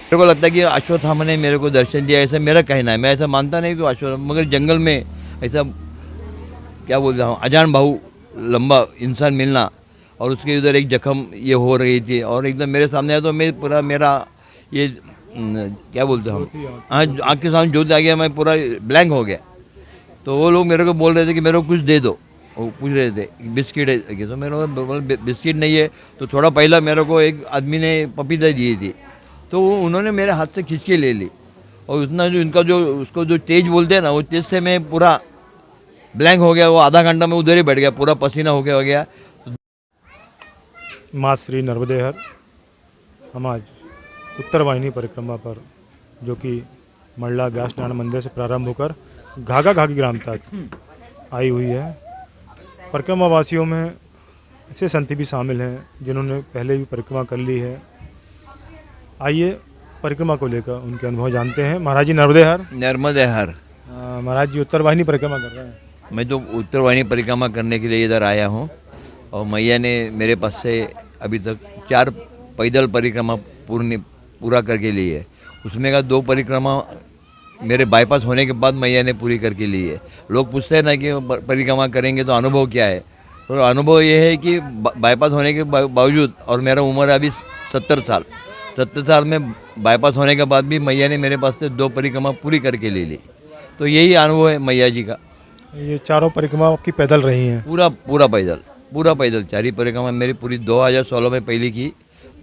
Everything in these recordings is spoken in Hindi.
मेरे को लगता है कि अश्वत्थामा ने मेरे को दर्शन दिया, ऐसा मेरा कहना है। मैं ऐसा मानता नहीं कि अश्वत्थामा, मगर जंगल में ऐसा क्या बोल रहा हूँ, अजान भाऊ लंबा इंसान मिलना और उसके उधर एक जख्म ये हो रही थी और एकदम मेरे सामने आया तो मैं पूरा मेरा ये क्या बोलते हम, आँख के सामने ज्योति आ गया, मैं पूरा ब्लैंक हो गया। तो वो लोग मेरे को बोल रहे थे कि मेरे को कुछ दे दो, वो पूछ रहे थे बिस्किट है कि, तो मेरे को बोला बिस्किट नहीं है। तो थोड़ा पहला मेरे को एक आदमी ने पपीता दी थी, तो उन्होंने मेरे हाथ से खींच के ले ली और उतना जो इनका जो उसको जो तेज बोलते हैं ना, वो तेज से मैं पूरा ब्लैंक हो गया। वो आधा घंटा में उधर ही बैठ गया, पूरा पसीना हो गया। माँ श्री नर्मदेहर हम आज उत्तर वाहिनी परिक्रमा पर, जो कि मंडला व्यास नारायण मंदिर से प्रारंभ होकर घाघा घाघी ग्राम तक आई हुई है। परिक्रमा वासियों में ऐसे संत भी शामिल हैं जिन्होंने पहले भी परिक्रमा कर ली है। आइए परिक्रमा को लेकर उनके अनुभव जानते हैं। महाराज जी नर्मदे हर। महाराज जी उत्तर वाहिनी परिक्रमा कर रहे हैं। मैं तो उत्तर वाहिनी परिक्रमा करने के लिए इधर आया हूँ और मैया ने मेरे पास से अभी तक 4 पैदल परिक्रमा पूरा करके ली है। उसमें का 2 परिक्रमा मेरे बाईपास होने के बाद मैया ने पूरी करके ली है। लोग पूछते हैं ना कि परिक्रमा करेंगे तो अनुभव क्या है, तो अनुभव ये है कि बाईपास होने के बावजूद, और मेरा उम्र अभी 70 साल में बाईपास होने के बाद भी मैया ने मेरे पास से 2 परिक्रमा पूरी करके ले ली। तो यही अनुभव है मैया जी का। ये चारों परिक्रमा आपकी पैदल रही हैं? पूरा पैदल 4 ही परिक्रमा मेरी पूरी 2016 में पहली की,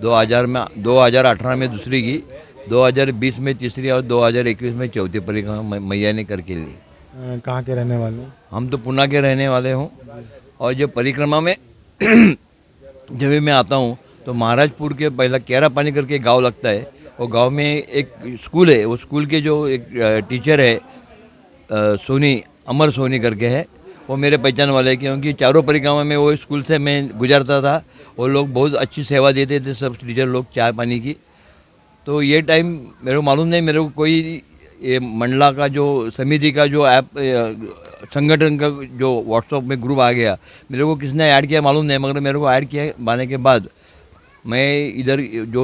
2018 में दूसरी की, 2020 में तीसरी और 2021 में चौथी परिक्रमा मैया ने करके ली। कहाँ के रहने वाले? हम तो पुणे के रहने वाले हूँ। और जो परिक्रमा में जब भी मैं आता हूँ तो महाराजपुर के पहला केरा पानी करके गांव लगता है, वो गांव में एक स्कूल है, वो स्कूल के जो एक टीचर है सोनी, अमर सोनी करके है, वो मेरे पहचान वाले हैं, क्योंकि चारों परिक्रमा में वो स्कूल से मैं गुजरता था। वो लोग बहुत अच्छी सेवा देते थे, सब टीचर लोग, चाय पानी की। तो ये टाइम मेरे को मालूम नहीं, मेरे को कोई ये मंडला का जो समिति का जो ऐप संगठन का जो व्हाट्सएप में ग्रुप आ गया, मेरे को किसने ऐड किया मालूम नहीं, मगर मेरे को ऐड किया बाने के बाद मैं इधर जो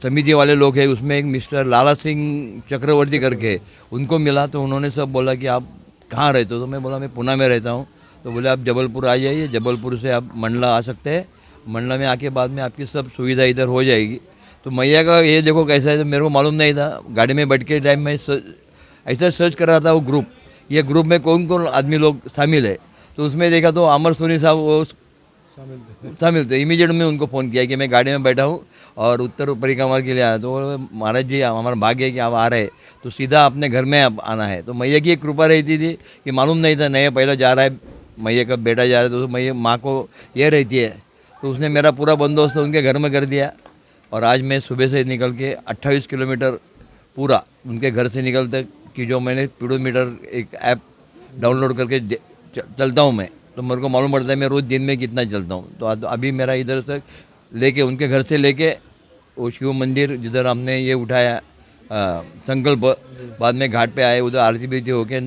समिति वाले लोग हैं उसमें एक मिस्टर लाला सिंह चक्रवर्ती करके उनको मिला। तो उन्होंने सब बोला कि आप कहाँ रहते हो, तो मैं बोला मैं पुणे में रहता हूँ। तो बोले आप जबलपुर आ जाइए, जबलपुर से आप मंडला आ सकते हैं, मंडला में आके बाद में आपकी सब सुविधा इधर हो जाएगी। तो मैया का ये देखो कैसा है, तो मेरे को मालूम नहीं था। गाड़ी में बैठ के टाइम में ऐसा सर्च कर रहा था वो ग्रुप, ये ग्रुप में कौन कौन आदमी लोग शामिल है, तो उसमें देखा तो अमर सोनी साहब वो शामिल थे। इमीडिएट में उनको फ़ोन किया कि मैं गाड़ी में बैठा हूँ और उत्तर परिक्रमा के लिए आया। तो महाराज जी हमारा भाग्य है कि आप आ रहे, तो सीधा अपने घर में अब आना है। तो मैया की एक कृपा रहती थी कि मालूम नहीं था, नया पहला जा रहा है, मैया का बेटा जा रहा है, तो मैया माँ को ये रहती है, तो उसने मेरा पूरा बंदोबस्त उनके घर में कर दिया। और आज मैं सुबह से निकल के 28 किलोमीटर पूरा उनके घर से निकलते कि जो मैंने पीडोमीटर एक ऐप डाउनलोड करके चलता हूँ मैं, तो मेरे को मालूम पड़ता है मैं रोज़ दिन में कितना चलता हूँ। तो अभी मेरा इधर से लेके उनके घर से लेके वो शिव मंदिर जिधर हमने ये उठाया संकल्प, बाद में घाट पे आए, उधर आरती भी होके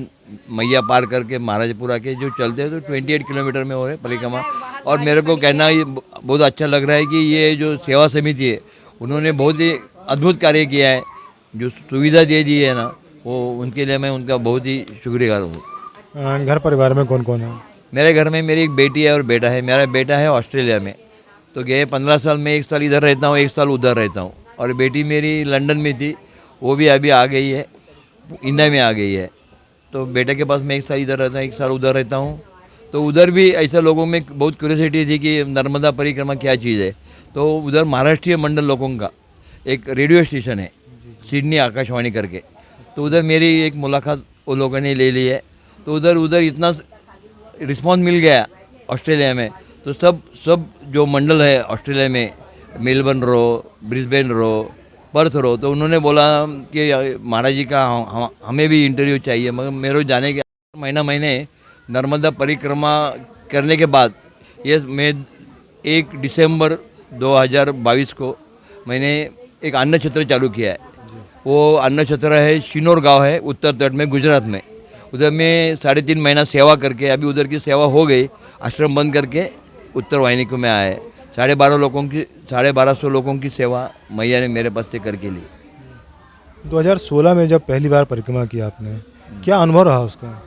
मैया पार करके महाराजपुरा के जो चलते हैं, तो 28 किलोमीटर में हो रहे परिक्रमा। और मेरे को कहना ये बहुत अच्छा लग रहा है कि ये जो सेवा समिति है उन्होंने बहुत ही अद्भुत कार्य किया है, जो सुविधा दे दी है ना, वो उनके लिए मैं उनका बहुत ही शुक्रियागर हूँ। घर परिवार में कौन कौन है? मेरे घर में मेरी एक बेटी है और बेटा है। मेरा बेटा है ऑस्ट्रेलिया में, तो गए 15 साल में 1 साल इधर रहता हूँ, 1 साल उधर रहता हूँ। और बेटी मेरी लंदन में थी, वो भी अभी आ गई है, इंडिया में आ गई है। तो बेटे के पास मैं 1 साल इधर रहता हूँ, 1 साल उधर रहता हूँ। तो उधर भी ऐसा लोगों में बहुत क्यूरियोसिटी थी कि नर्मदा परिक्रमा क्या चीज़ है। तो उधर महाराष्ट्रीय मंडल लोगों का एक रेडियो स्टेशन है, सिडनी आकाशवाणी करके, तो उधर मेरी एक मुलाकात वो लोगों ने ले ली है। तो उधर इतना रिस्पॉन्स मिल गया ऑस्ट्रेलिया में, तो सब जो मंडल है ऑस्ट्रेलिया में, मेलबर्न रो, ब्रिस्बेन रो, पर्थ रो, तो उन्होंने बोला कि महाराज जी का हमें भी इंटरव्यू चाहिए। मगर मेरे जाने के महीने नर्मदा परिक्रमा करने के बाद ये मैं 1 दिसंबर 2022 को मैंने एक अन्न क्षेत्र चालू किया है। वो अन्न क्षेत्र है शिनोर गांव है, उत्तर तट में, गुजरात में। उधर में 3.5 महीना सेवा करके अभी उधर की सेवा हो गई, आश्रम बंद करके उत्तर वाहिनी को मैं आया है। 1250 लोगों की सेवा मैया ने मेरे पास से करके ली। 2016 में जब पहली बार परिक्रमा की आपने, क्या अनुभव रहा उसका?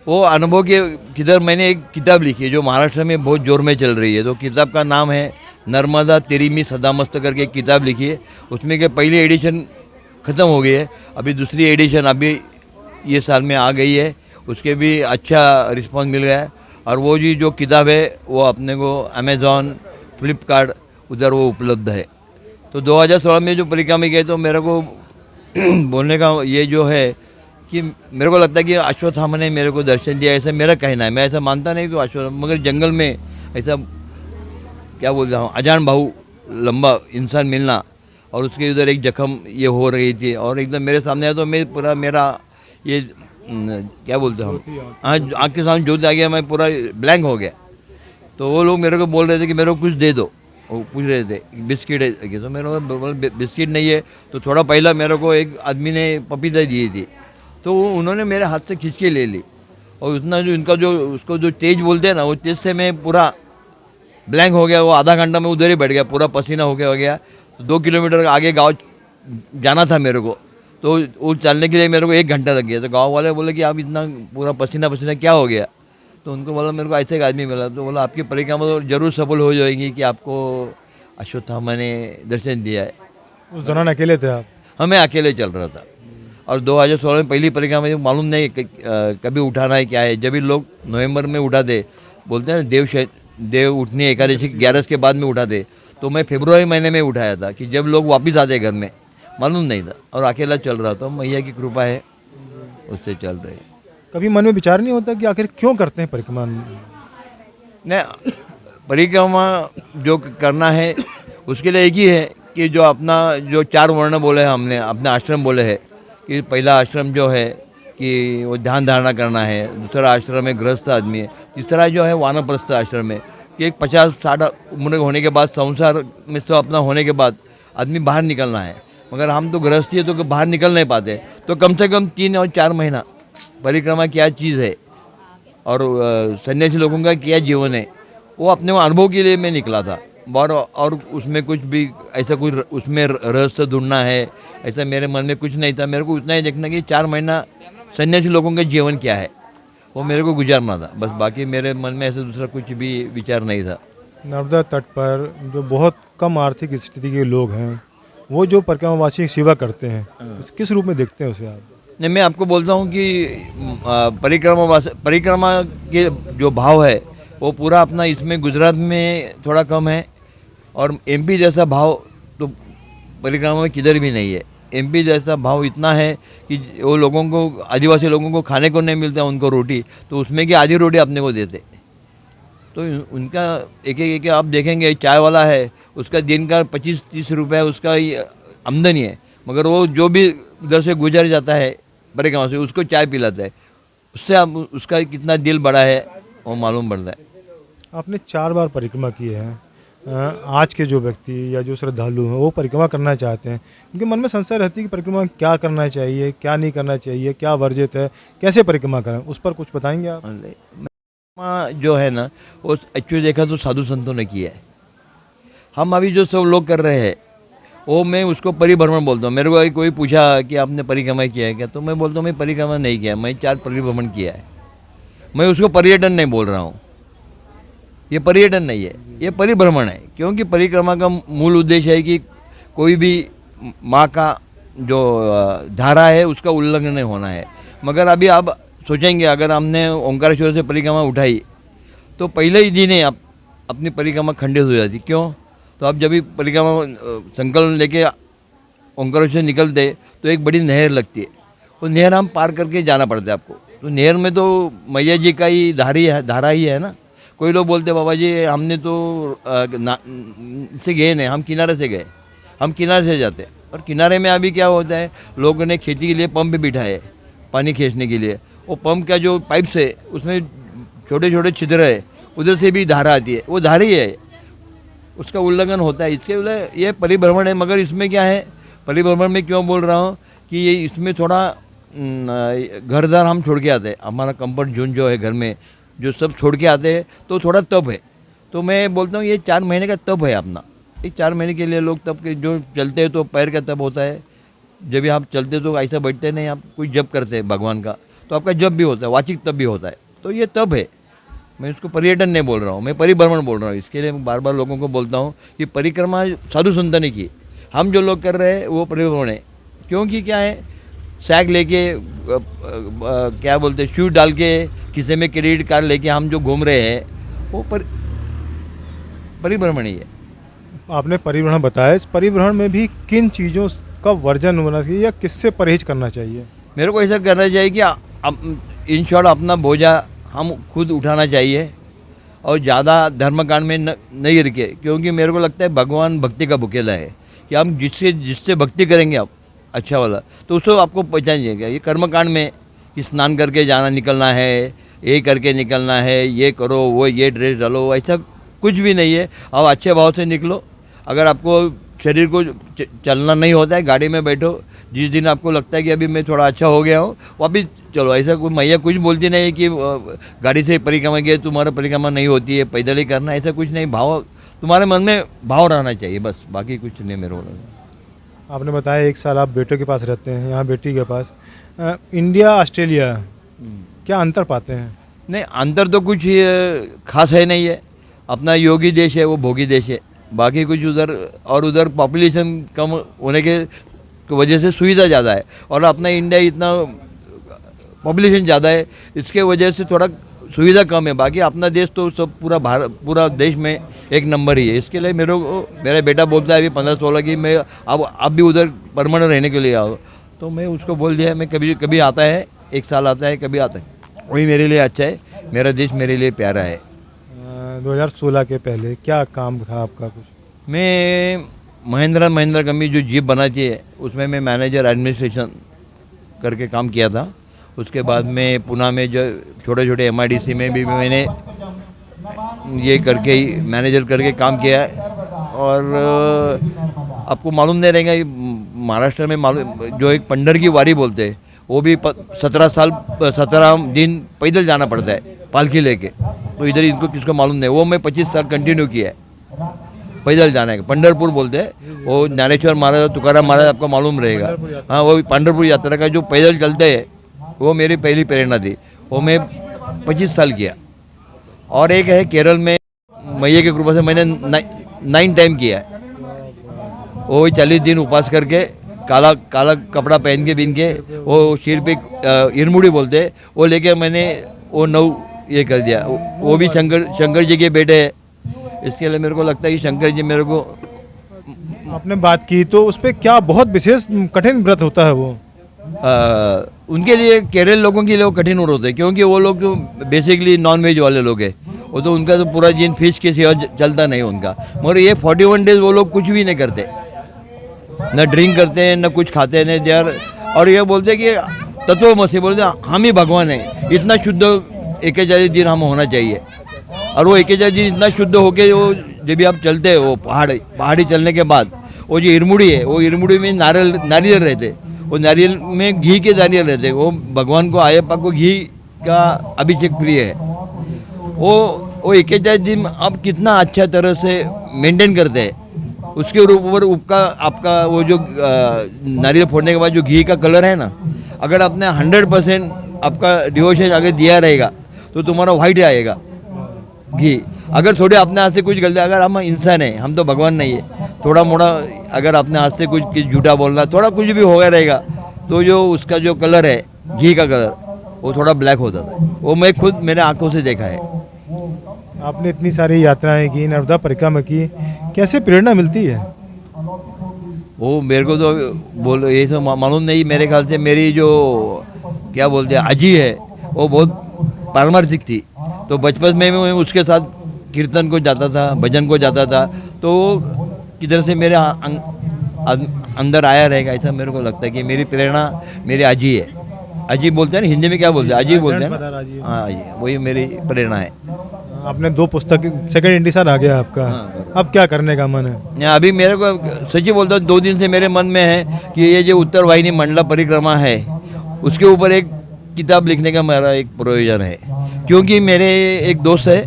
वो अनुभव के किधर मैंने एक किताब लिखी है जो महाराष्ट्र में बहुत जोर में चल रही है। तो किताब का नाम है नर्मदा तेरी मी सदामस्त करके एक किताब लिखी है। उसमें के पहली एडिशन ख़त्म हो गई है, अभी दूसरी एडिशन अभी ये साल में आ गई है, उसके भी अच्छा रिस्पांस मिल रहा है। और वो जी जो किताब है वो अपने को अमेज़ॉन, फ्लिपकार्ट उधर वो उपलब्ध है। तो 2016 में जो परिक्रमा गए तो मेरे को बोलने का ये जो है कि मेरे को लगता है कि अश्वत्थामा ने मेरे को दर्शन दिया, ऐसा मेरा कहना है। मैं ऐसा मानता नहीं कि अश्वत्थामा, मगर जंगल में ऐसा क्या बोल रहा हूँ अजान भाऊ लंबा इंसान मिलना और उसके उधर एक जख्म ये हो रही थी और एकदम मेरे सामने आया तो मैं पूरा मेरा ये क्या बोलते हैं हम, आँख के सामने जोत आ गया, मैं पूरा ब्लैंक हो गया। तो वो लोग मेरे को बोल रहे थे कि मेरे को कुछ दे दो, वो पूछ रहे थे बिस्किट है कि, तो मेरे को बोला बिस्किट नहीं है। तो थोड़ा पहला मेरे को एक आदमी ने पपीता दी थी, तो उन्होंने मेरे हाथ से खींच के ले ली और उतना जो इनका जो उसको जो तेज बोलते हैं ना, वो तेज से मैं पूरा ब्लैंक हो गया। वो आधा घंटा में उधर ही बैठ गया, पूरा पसीना हो गया। तो 2 किलोमीटर आगे गांव जाना था मेरे को, तो वो चलने के लिए मेरे को 1 घंटा लग गया। तो गांव वाले बोले कि आप इतना पूरा पसीना पसीना क्या हो गया? तो उनको बोला मेरे को ऐसे एक आदमी मिला, तो बोला आपकी परिक्रमा तो जरूर सफल हो जाएगी कि आपको अश्वत्थामा ने दर्शन दिया है। उस दौरान अकेले थे आप? हाँ, मैं अकेले चल रहा था। और 2016 में पहली परिक्रमा में मालूम नहीं कभी उठाना है क्या है। जब भी लोग नवंबर में उठाते, बोलते हैं ना देव उठनी एकादशी 11 के बाद में उठाते, तो मैं फरवरी महीने में उठाया था कि जब लोग वापस आते घर में, मालूम नहीं था और अकेला चल रहा था। मैया की कृपा है, उससे चल रहे। कभी मन में विचार नहीं होता कि आखिर क्यों करते हैं परिक्रमा? नहीं, परिक्रमा जो करना है उसके लिए एक ही है कि जो अपना जो 4 वर्ण बोले हैं हमने, अपने आश्रम बोले हैं कि पहला आश्रम जो है कि वो ध्यान धारणा करना है, दूसरा आश्रम है गृहस्थ आदमी है, तीसरा जो है वानप्रस्थ आश्रम है कि एक 50-60 उम्र होने के बाद संसार में सब अपना होने के बाद आदमी बाहर निकलना है। मगर हम तो गृहस्थी है तो बाहर निकल नहीं पाते, तो कम से कम 3 और 4 महीना परिक्रमा क्या चीज़ है और सन्यासी लोगों का क्या जीवन है, वो अपने अनुभव के लिए मैं निकला था। और उसमें कुछ भी ऐसा कुछ उसमें रहस्य ढूंढना है ऐसा मेरे मन में कुछ नहीं था। मेरे को उतना ही देखना कि 4 महीना सन्यासी लोगों का जीवन क्या है वो मेरे को गुजारना था, बस। बाकी मेरे मन में ऐसा दूसरा कुछ भी विचार नहीं था। नर्मदा तट पर जो बहुत कम आर्थिक स्थिति के लोग हैं, वो जो परिक्रमावासी की सेवा करते हैं, किस रूप में देखते हैं उसे आप? नहीं, मैं आपको बोलता हूँ कि परिक्रमा के जो भाव है वो पूरा अपना इसमें गुजरात में थोड़ा कम है और एमपी जैसा भाव तो परिक्रमा में किधर भी नहीं है। एमपी जैसा भाव इतना है कि वो लोगों को, आदिवासी लोगों को खाने को नहीं मिलता उनको रोटी, तो उसमें की आधी रोटी अपने को देते। तो उनका एक आप देखेंगे, चाय वाला है उसका दिन का 25-30 रुपये उसका आमदनी है, मगर वो जो भी उधर से गुजर जाता है परिक्रमा से उसको चाय पिलाता है। उससे आप उसका कितना दिल बड़ा है वो मालूम पड़ता है। आपने 4 बार परिक्रमा की है। आज के जो व्यक्ति या जो श्रद्धालु हैं वो परिक्रमा करना चाहते हैं, उनके मन में संशय रहती है कि परिक्रमा क्या करना चाहिए, क्या नहीं करना चाहिए, क्या वर्जित है, कैसे परिक्रमा करें, उस पर कुछ बताएंगे आप? परिक्रमा जो है ना वो एक्चुअली देखा तो साधु संतों ने किया है। हम अभी जो सब लोग कर रहे हैं वो मैं उसको परिभ्रमण बोलता हूँ। मेरे को कोई पूछा कि आपने परिक्रमा किया है क्या, तो मैं बोलता हूँ मैं परिक्रमा नहीं किया, मैं 4 परिभ्रमण किया है। मैं उसको पर्यटन नहीं बोल रहा हूँ, ये पर्यटन नहीं है, ये परिभ्रमण है। क्योंकि परिक्रमा का मूल उद्देश्य है कि कोई भी माँ का जो धारा है उसका उल्लंघन नहीं होना है। मगर अभी आप सोचेंगे अगर हमने ओंकारेश्वर से परिक्रमा उठाई तो पहले ही दिन ही आप अपनी परिक्रमा खंडित हो जाती। क्यों? तो आप जब भी परिक्रमा संकल्प लेके ओंकारेश्वर निकलते तो एक बड़ी नहर लगती है, वो नहर हम पार करके जाना पड़ता है आपको। तो नहर में तो मैया जी का ही धारा ही है ना। कोई लोग बोलते बाबा जी हमने तो से गए नहीं, हम किनारे से गए, हम किनारे से जाते। और किनारे में अभी क्या होता है, लोगों ने खेती के लिए पंप बिठाए पानी खींचने के लिए। वो पंप का जो पाइप से उसमें छोटे छोटे छिद्र है, उधर से भी धारा आती है, वो धारा ही है, उसका उल्लंघन होता है। इसके लिए ये परिभ्रमण है। मगर इसमें क्या है, परिभ्रमण में क्यों बोल रहा हूँ कि ये इसमें थोड़ा घर द्वार हम छोड़ के आते हैं, हमारा कंफर्ट जोन जो है घर में जो सब छोड़ के आते हैं, तो थोड़ा तप है। तो मैं बोलता हूँ ये 4 महीने का तप है अपना। एक 4 महीने के लिए लोग तप के जो चलते हैं तो पैर का तप होता है, जब भी आप चलते तो ऐसा बैठते नहीं, आप कोई जप करते हैं भगवान का, तो आपका जप भी होता है, वाचिक तप भी होता है। तो ये तप है, मैं इसको पर्यटन नहीं बोल रहा हूँ, मैं परिभ्रमण बोल रहा हूँ। इसके लिए मैं बार बार लोगों को बोलता हूँ कि परिक्रमा साधु संत ने की, हम जो लोग कर रहे हैं वो परिभ्रमण है। क्योंकि क्या है, सैक लेके क्या बोलते हैं, शूज डाल के, किसी में क्रेडिट कार्ड लेके हम जो घूम रहे हैं वो परिभ्रमण ही है। आपने परिवहन बताया, इस परिवहन में भी किन चीज़ों का वर्जन होना चाहिए या किससे परहेज करना चाहिए? मेरे को ऐसा करना चाहिए कि इन शॉर्ट अपना बोझा हम खुद उठाना चाहिए और ज़्यादा धर्मकांड में नहीं रुके। क्योंकि मेरे को लगता है भगवान भक्ति का भुकेला है कि हम जिससे भक्ति करेंगे आप अच्छा वाला, तो उसको आपको पहचान जाएगा। ये कर्मकांड में कि स्नान करके जाना निकलना है, ये करके निकलना है, ये करो, वो ये ड्रेस डालो, ऐसा कुछ भी नहीं है। आप अच्छे भाव से निकलो। अगर आपको शरीर को चलना नहीं होता है, गाड़ी में बैठो, जिस दिन आपको लगता है कि अभी मैं थोड़ा अच्छा हो गया हूँ वापिस चलो। ऐसा कोई मैया कुछ बोलती नहीं है कि गाड़ी से परिक्रमा किए तुम्हारा परिक्रमा नहीं होती है, पैदल ही करना, ऐसा कुछ नहीं। भाव तुम्हारे मन में भाव रहना चाहिए बस, बाकी कुछ नहीं मेरे को। आपने बताया 1 साल आप बेटे के पास रहते हैं, यहाँ बेटी के पास। इंडिया ऑस्ट्रेलिया क्या अंतर पाते हैं? नहीं, अंतर तो कुछ खास है नहीं है। अपना योगी देश है, वो भोगी देश है। बाकी कुछ उधर पॉपुलेशन कम होने के वजह से सुविधा ज़्यादा है, और अपना इंडिया इतना पॉपुलेशन ज़्यादा है, इसके वजह से थोड़ा सुविधा कम है। बाकी अपना देश तो सब पूरा देश में एक नंबर ही है। इसके लिए मेरा बेटा बोलता है अभी 15-16 की, मैं अब भी उधर परमानेंट रहने के लिए आओ, तो मैं उसको बोल दिया मैं कभी आता है, 1 साल आता है, कभी आता है, वही मेरे लिए अच्छा है। मेरा देश मेरे लिए प्यारा है। 2016 के पहले क्या काम था आपका कुछ? मैं महिंद्रा कंपनी जो जीप बनाती है उसमें मैं मैनेजर एडमिनिस्ट्रेशन करके काम किया था। उसके बाद में पुणे में जो छोटे MIDC में भी मैंने ये करके ही मैनेजर करके काम किया है। और आपको मालूम नहीं रहेगा, महाराष्ट्र में जो एक पंडर की वारी बोलते हैं, वो भी 17 दिन पैदल जाना पड़ता है पालकी लेके। तो इधर इनको किसको मालूम नहीं, वो मैं 25 साल कंटिन्यू किया है पैदल जाने का। पंढरपुर बोलते हैं, वो ज्ञानेश्वर महाराज, तुकाराम महाराज, आपको मालूम रहेगा। हाँ, वो पंढरपुर यात्रा का जो पैदल चलते हैं वो मेरी पहली प्रेरणा थी, वो मैं 25 साल किया। और एक है केरल में, मैया की कृपा से मैंने 9 टाइम किया है। वो 40 दिन उपवास करके काला कपड़ा पहन के बिन के, वो सिर पे इरमुड़ी बोलते हैं, वो लेके मैंने वो 9 ये कर दिया। वो भी शंकर जी के बेटे हैं। इसके लिए मेरे को लगता है कि शंकर जी मेरे को। आपने बात की तो उस पर क्या बहुत विशेष कठिन व्रत होता है वो? उनके लिए, केरल लोगों के लिए वो कठिन व्रत होते हैं, क्योंकि वो लोग जो बेसिकली नॉन वेज वाले लोग हैं, वो तो उनका तो पूरा दिन फिश के सिवा चलता नहीं उनका। मगर ये 41 डेज वो लोग कुछ भी नहीं करते, न ड्रिंक करते हैं, न कुछ खाते हैं, न यार। और ये बोलते हैं कि तत्वमसी, बोलते हैं हम ही भगवान हैं। इतना शुद्ध 41 दिन हम होना चाहिए। और वो 41 दिन इतना शुद्ध होके वो जब भी आप चलते हैं, वो पहाड़ी चलने के बाद वो जो इरमुड़ी है, वो इरमुड़ी में नारियल रहते, वो नारियल में घी के नारियल रहते। वो भगवान को, आयप्पा को घी का अभिषेक प्रिय है। वो 41 दिन आप कितना अच्छा तरह से मेंटेन करते हैं। उसके ऊपर आपका वो जो नारियल फोड़ने के बाद जो घी का कलर है ना, अगर आपने 100% आपका डिवोशन अगर दिया रहेगा तो तुम्हारा वाइट आएगा घी। अगर थोड़े अपने हाथ से कुछ गलती, अगर हम इंसान हैं, हम तो भगवान नहीं है, थोड़ा मोड़ा अगर अपने हाथ से कुछ झूठा बोलना, थोड़ा कुछ भी हो गया रहेगा, तो जो उसका जो कलर है, घी का कलर, वो थोड़ा ब्लैक होता था। वो मैं खुद मेरे आंखों से देखा है। आपने इतनी सारी यात्राएं की, नर्मदा परिक्रमा की, कैसे प्रेरणा मिलती है? वो मेरे को तो ये सब मालूम नहीं। मेरे ख्याल से मेरी जो क्या बोलते हैं अजी है, वो बहुत पारमार्थिक थी। तो बचपन में मैं उसके साथ कीर्तन को जाता था, भजन को जाता था, तो किधर से मेरे अंदर आया रहेगा, ऐसा मेरे को लगता है कि मेरी प्रेरणा मेरी अजी है। अजी बोलते हैं ना, हिंदी में क्या बोलते हैं, अजी बोलते हैं ना। हाँ, अजी, वही मेरी प्रेरणा है। आपने 2 पुस्तक, सेकंड इंडिसार आ गया आपका। हाँ। अब क्या करने का मन है? अभी मेरे को सच्ची बोलता हूँ, 2 दिन से मेरे मन में है कि ये जो उत्तर वाहिनी मंडला परिक्रमा है, उसके ऊपर एक किताब लिखने का मेरा एक प्रयोजन है। क्योंकि मेरे एक दोस्त है,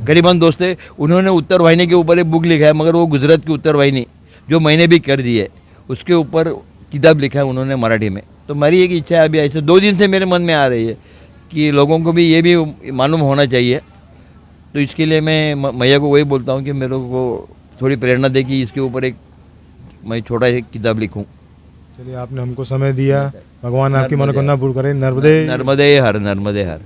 करीबन दोस्त है, उन्होंने उत्तर वाहिनी के ऊपर एक बुक लिखा है, मगर वो गुजरात की उत्तर वाहिनी जो मैंने भी कर दी है, उसके ऊपर किताब लिखा है उन्होंने मराठी में। तो मेरी एक इच्छा है अभी, ऐसे 2 दिन से मेरे मन में आ रही है कि लोगों को भी ये भी मालूम होना चाहिए। तो इसके लिए मैं मैया को वही बोलता हूँ कि मेरे को थोड़ी प्रेरणा दे कि इसके ऊपर एक मैं छोटा एक किताब लिखूँ। चलिए, आपने हमको समय दिया, भगवान आपकी मनोकामना पूर्ण करें। नर्मदे नर्मदे हर, नर्मदे हर।